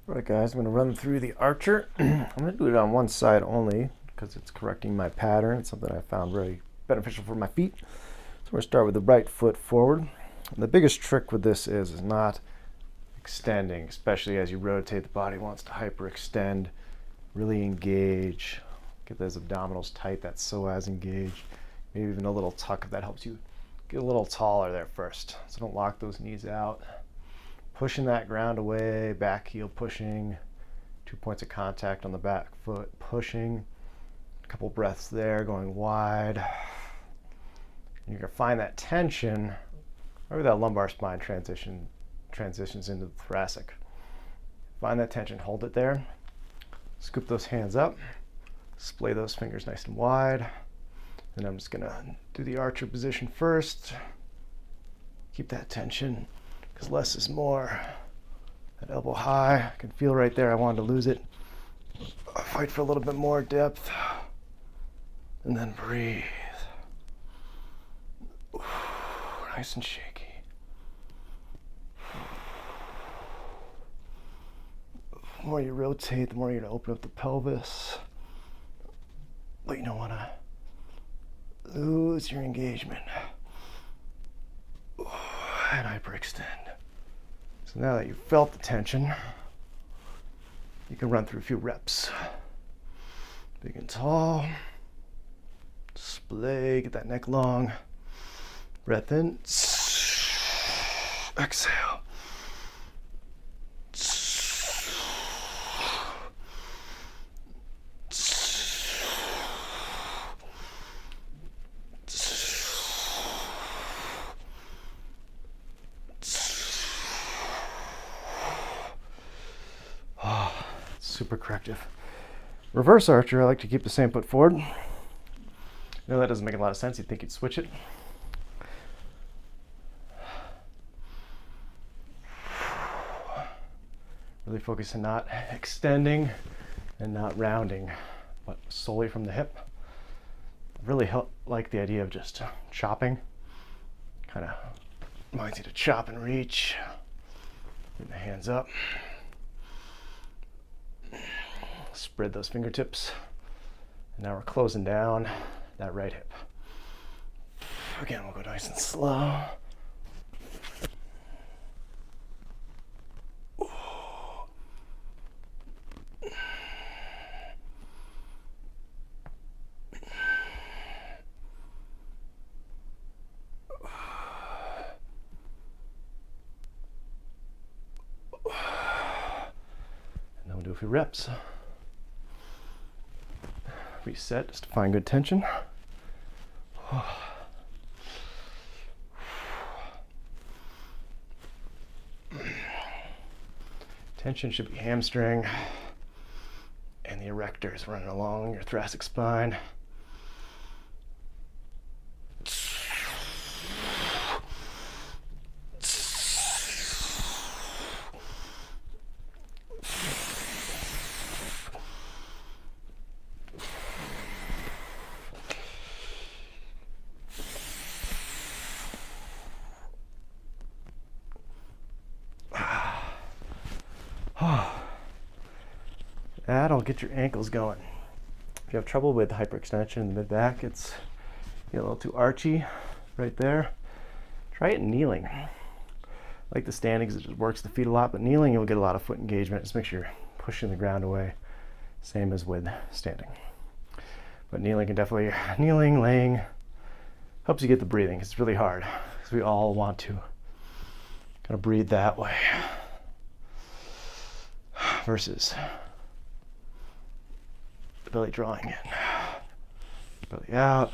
Alright guys, I'm going to run through the archer. I'm going to do it on one side only because it's correcting my pattern. It's something I found very beneficial for my feet. So we're going to start with the right foot forward. And the biggest trick with this is not extending, especially as you rotate. The body wants to hyperextend, really engage, get those abdominals tight, that psoas engaged, maybe even a little tuck if that helps you get a little taller there first. So don't lock those knees out. Pushing that ground away, back heel pushing, 2 points of contact on the back foot, pushing, a couple breaths there, going wide. And you're gonna find that tension, wherever that lumbar spine transitions into the thoracic. Find that tension, hold it there, scoop those hands up, splay those fingers nice and wide. Then I'm just gonna do the archer position first. Keep that tension, because less is more. That elbow high, I can feel right there I wanted to lose it. Fight for a little bit more depth, and then breathe. Ooh, nice and shaky. The more you rotate, the more you're gonna open up the pelvis, but you don't wanna lose your engagement. Ooh, and hyperextend. So now that you've felt the tension, you can run through a few reps. Big and tall. Splay, get that neck long. Breath in. Exhale. Super corrective. Reverse archer, I like to keep the same foot forward. I know that doesn't make a lot of sense. You'd think you'd switch it. Really focus on not extending and not rounding, but solely from the hip. I really like the idea of just chopping. Kind of reminds you to chop and reach. Bring the hands up. Spread those fingertips. And now we're closing down that right hip. Again, we'll go nice and slow. And then we'll do a few reps. Reset just to find good tension. Tension should be hamstring and the erectors running along your thoracic spine. That'll get your ankles going. If you have trouble with hyperextension in the mid-back, it's a little too archy right there. Try it kneeling. I like the standing because it just works the feet a lot, but kneeling you'll get a lot of foot engagement. Just make sure you're pushing the ground away, same as with standing. But kneeling can definitely, laying, helps you get the breathing. It's really hard because we all want to kind of breathe that way versus belly drawing in, belly out,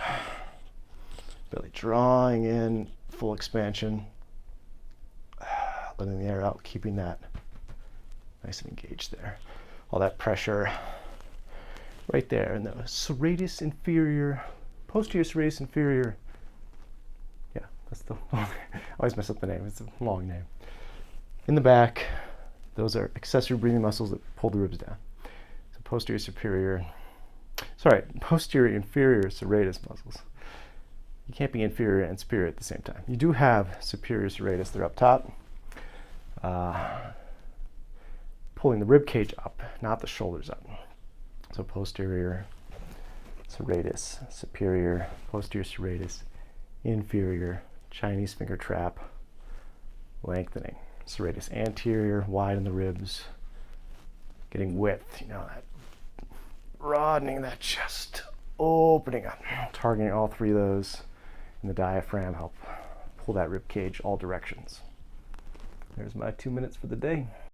belly drawing in, full expansion, letting the air out, keeping that nice and engaged there. All that pressure right there in the serratus inferior, posterior serratus inferior. Yeah, that's the, I always mess up the name, it's a long name. In the back, those are accessory breathing muscles that pull the ribs down. So posterior inferior serratus muscles. You can't be inferior and superior at the same time. You do have superior serratus, they're up top. pulling the rib cage up, not the shoulders up. So posterior serratus, superior, posterior serratus, inferior, Chinese finger trap, lengthening. Serratus anterior, wide in the ribs, getting width, that broadening that chest, opening up, targeting all three of those in the diaphragm, help pull that rib cage all directions. There's my 2 minutes for the day.